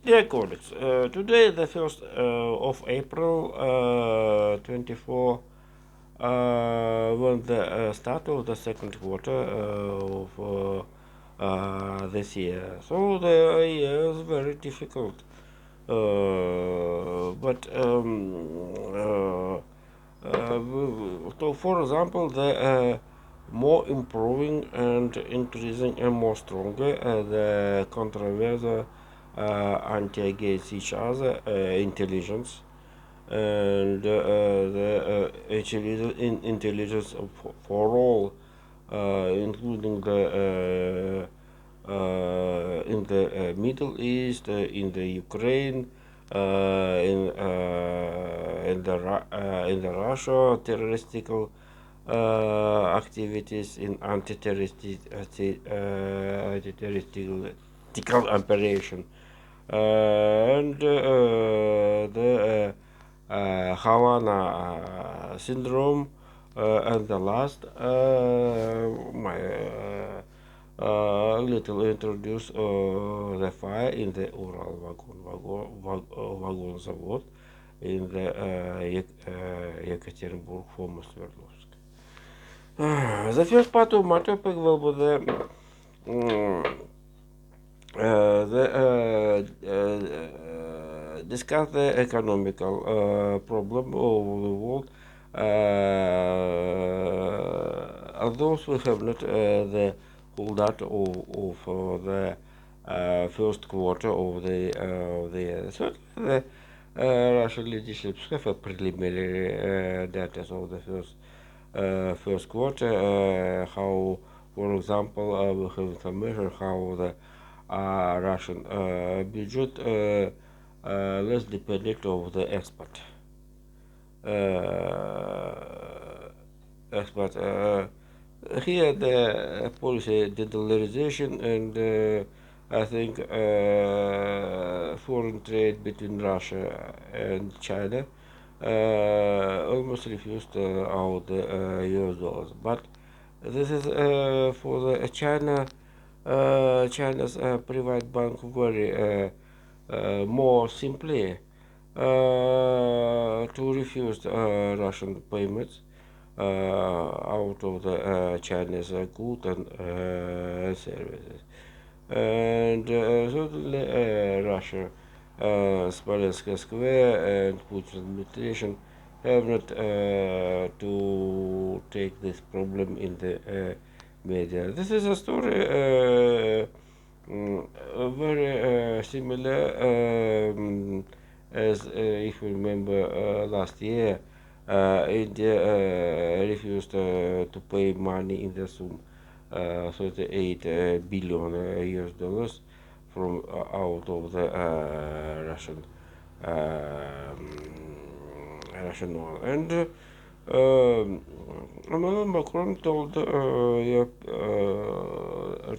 Dear colleagues, today the 1st of April 24, when the start of the second quarter of this year. So the year is very difficult. But so for example, the more improving and increasing and more stronger the controversy anti-against each other intelligence and the intelligence for all, including the in the Middle East, in the Ukraine, in the Russia terroristical activities, in anti-terroristical operation, and the Havana syndrome, and the last my little introduce the fire in the Ural Wagon Завод in the Yekaterinburg, former Sverdlovsk. The first part of my topic will be discuss the economical problem of the world. Although we have not the whole data of the first quarter of the year. So the Russian leadership have a preliminary data of the first quarter. How, for example, we have information how the Russian budget less dependent of the export. Here the policy de-dollarization and I think foreign trade between Russia and China almost refused out the US dollars. But this is for the China's private bank very more simply to refuse Russian payments out of the Chinese goods and services. And certainly Russia, Smolensk Square and Putin administration have not to take this problem in the media. This is a story very similar as if you remember last year India refused to pay money in the sum 38 billion US dollars from out of the Russian oil. And Emmanuel Macron told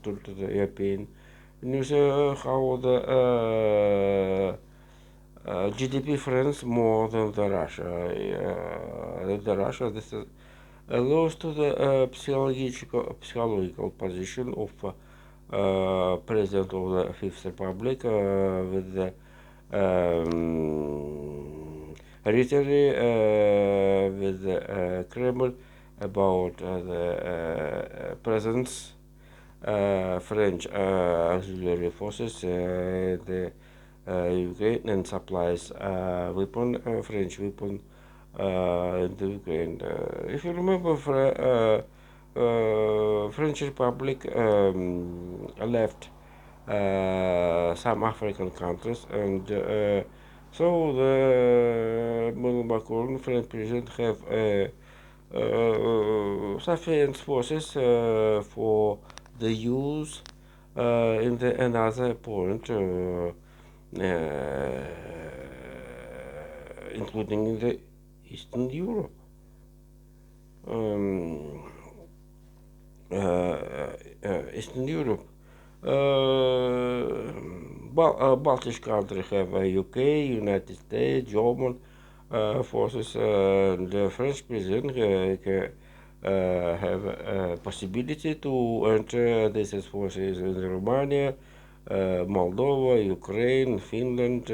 told the European news how the GDP friends more than the Russia. The Russia, this is goes to the psychological position of President of the Fifth Republic with the rhetoric with the Kremlin about the presence French auxiliary forces the Ukraine and supplies French weapon in the Ukraine. If you remember, French Republic left some African countries, and so the Macron, French president, have sufficient forces for the use in the another point, including in the Eastern Europe. Um, Eastern Europe. Baltic countries have UK, United States, German forces, and the French president have a possibility to enter these forces in Romania, Moldova, Ukraine, Finland,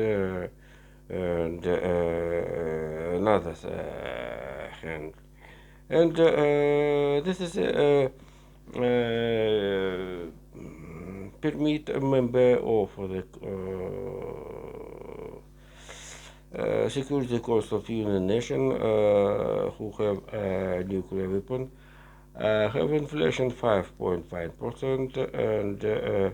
and others. And this is permit a member of the Security Council of United Nations who have a nuclear weapon have inflation 5.5% and the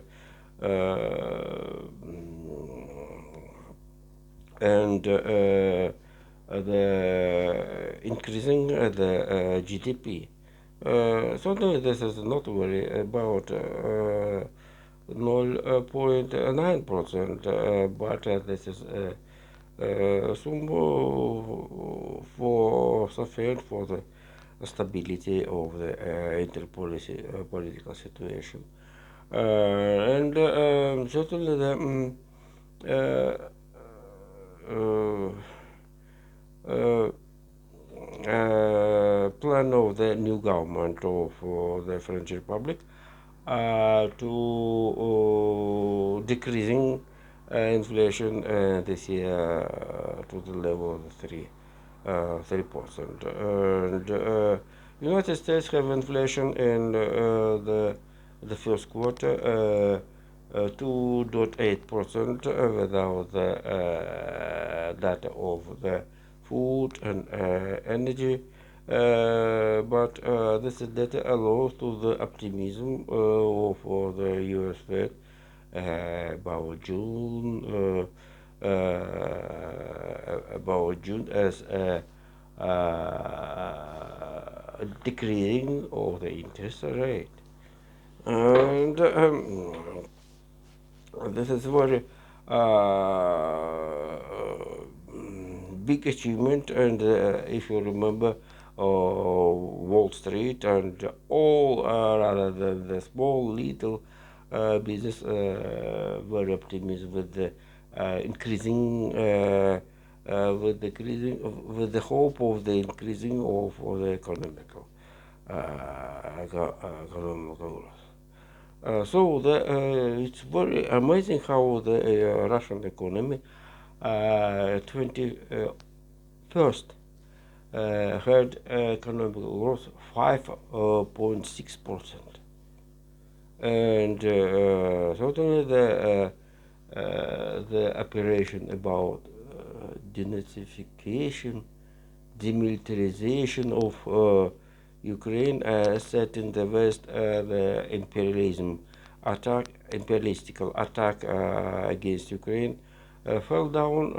increasing the GDP. Certainly, this is not very about 0.9%, but this is some for sufficient for the stability of the interpolicy political situation. And certainly the uh, uh, uh, plan of the new government of the French Republic to decreasing inflation this year to the level of 3%. And United States have inflation in the first quarter 2.8% without the data of the food and energy. But this data allows to the optimism for the US Fed about June as a decreasing of the interest rate. And this is very big achievement. And if you remember, Wall Street and all rather than the small little business were optimistic with the increasing with the hope of the increasing of the economical growth. It's very amazing how the Russian economy 21st had economic growth 5.6%, and certainly the operation about denazification, demilitarization of Ukraine set in the West the imperialistical attack against Ukraine fall down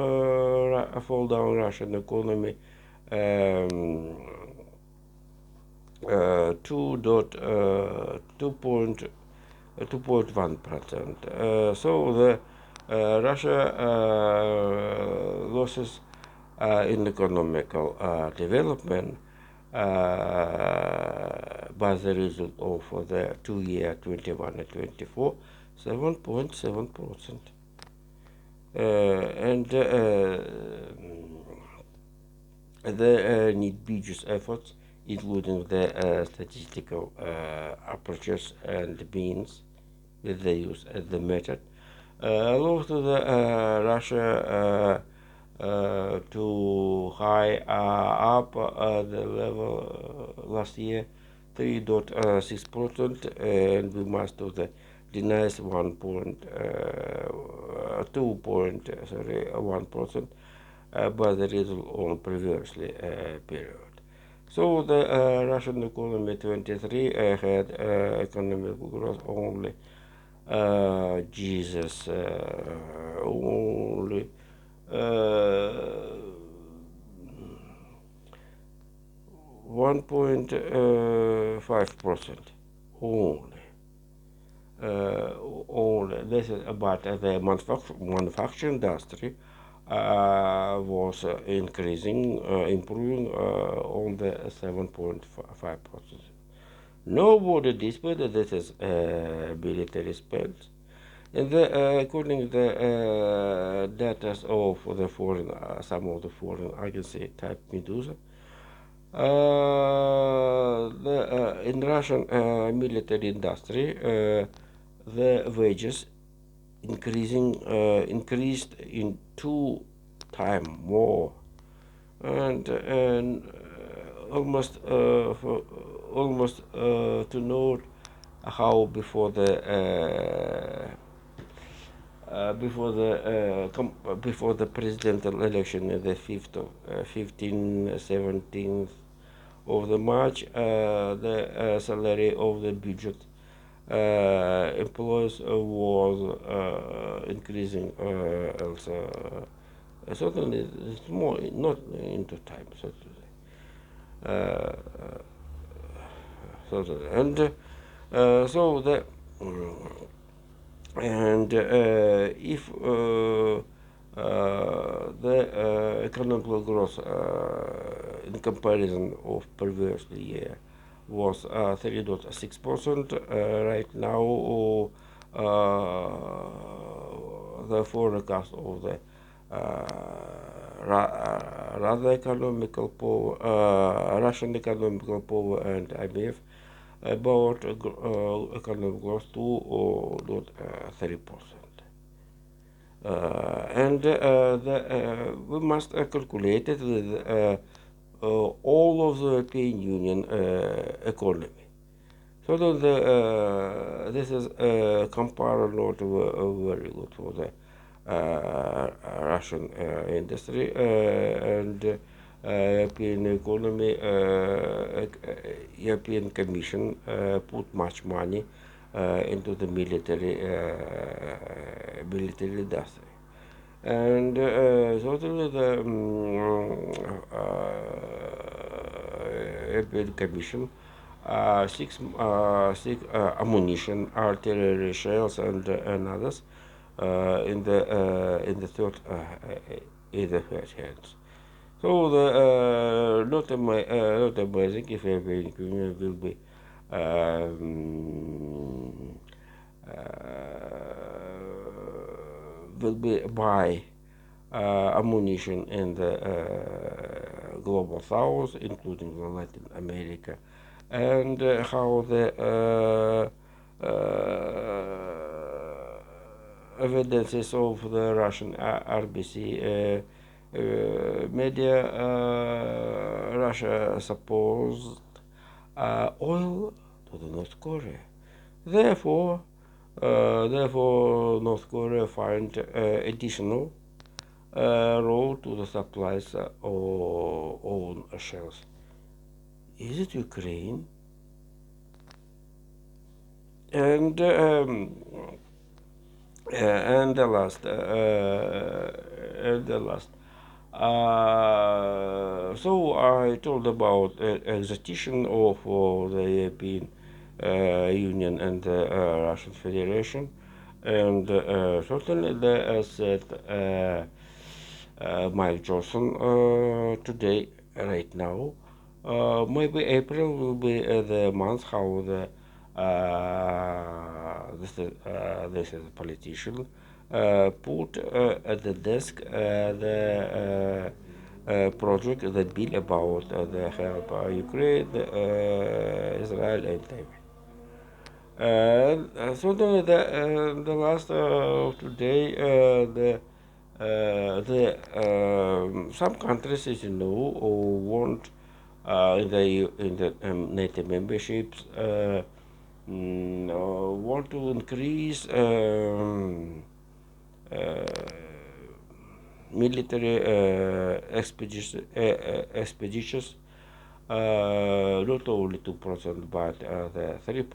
Russian economy 2.1%. So the Russia losses in economical development by the result of the 2 year 21 and 24 7.7%. And the need ambitious efforts, including the statistical approaches and means that they use as the method, allows to the Russia to high up the level last year 3.6%, and we must do the denies 1.1% by the result on previously period. So the Russian economy 23 had economic growth only only 1.5% only. Only this is about the manufacturing industry was increasing, improving on the 7.5%. Nobody disputed this is military spend. And according to the data of the foreign, some of the foreign agency type Medusa, in Russian military industry, the wages increased in 2 times more, and almost to note how before the presidential election in the 5th of 15 17th of the March, the salary of the budget employees was increasing also. Certainly, it's more not into time. Certainly, uh, certainly, and so the and if the economic growth in comparison of previous year was 3.6%. Right now, the forecast of the rather economical power, Russian economical power and IMF about economic growth to 3%. We must calculate it with all of the European Union economy. So this is compared not very good for the Russian industry and European economy. European Commission put much money into the military industry. And certainly the European Commission six ammunition, artillery shells, and others in the third hands. So the not amazing if European Union will be buy ammunition in the global south, including the Latin America, and how the evidences of the Russian RBC media, Russia supposed oil to the North Korea. Therefore, North Korea find additional road to the supplies own shells. Is it Ukraine? And the last, so I told about extradition of the European Union and the Russian Federation, and certainly they said Mike Johnson today, right now. Maybe April will be the month how the this is a politician put at the desk the project, the bill about the help Ukraine, Israel, and Taiwan. Certainly, the last today, some countries, as you know, want in the NATO memberships want to increase military expenditures not only 2% but the 3%.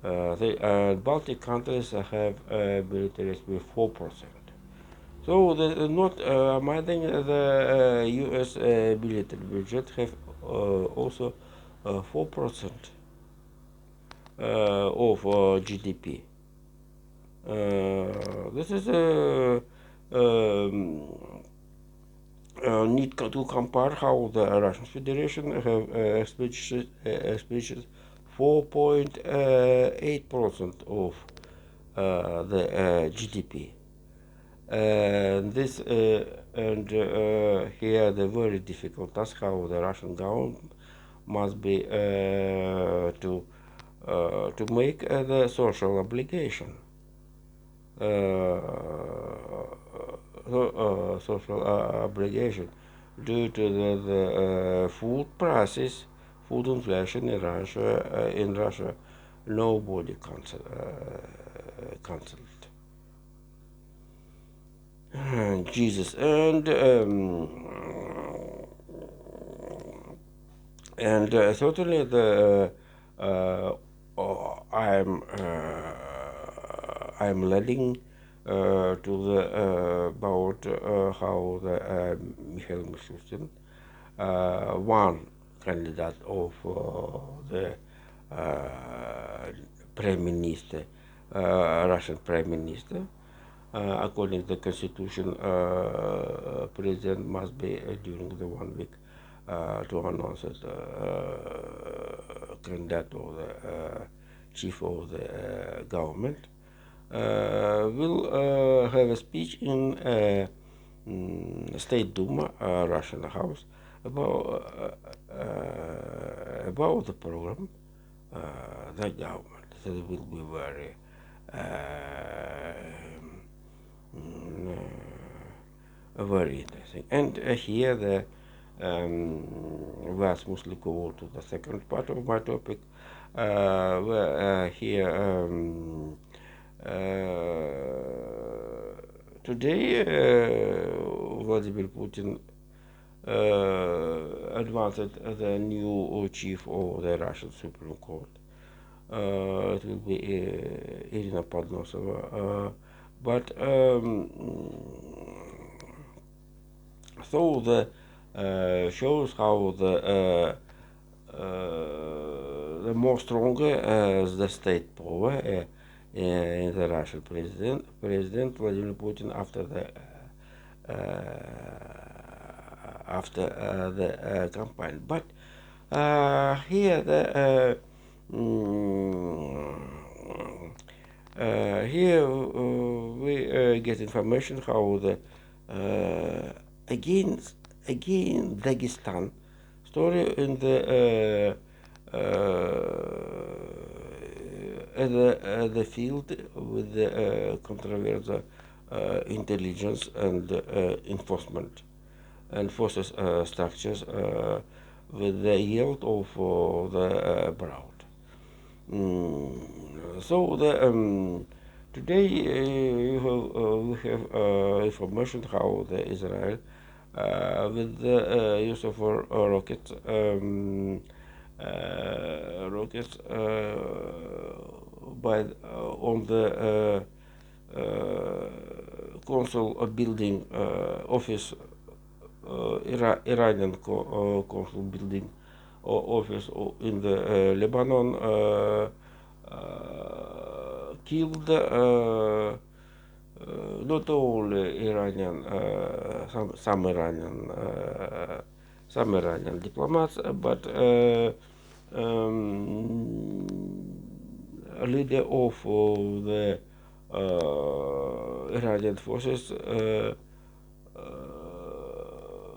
The Baltic countries have military with 4%. So not I think the U.S. Military budget have also 4% of GDP. This is need to compare how the Russian Federation have expenditures 4.8% of the GDP. This here the very difficult task how the Russian government must be to make the social obligation. social obligation due to the food prices, food inflation in Russia. Nobody cancelled. Jesus and certainly the I'm leading to the about how the Mikhail Mishustin, one candidate of the prime minister, Russian prime minister. According to the constitution, president must be during the 1 week to announce it candidate or the chief of the government will have a speech in State Duma, Russian House, about the program, the government. So it will be very very interesting. And here the let's mostly go to the second part of my topic. Here today Vladimir Putin advanced the new chief of the Russian Supreme Court. It will be Irina Podnosova. But so the shows how the more stronger the state power in the Russian President Vladimir Putin after the campaign. But here the here we get information how the again Dagestan story in the the field with the controversial intelligence and enforcement and forces structures with the yield of the broad. So the today we have information how the Israel with the use of rockets rockets by on the consul building office Iranian consul building office in the Lebanon killed not only Iranian some Iranian diplomats but a leader of the Iranian forces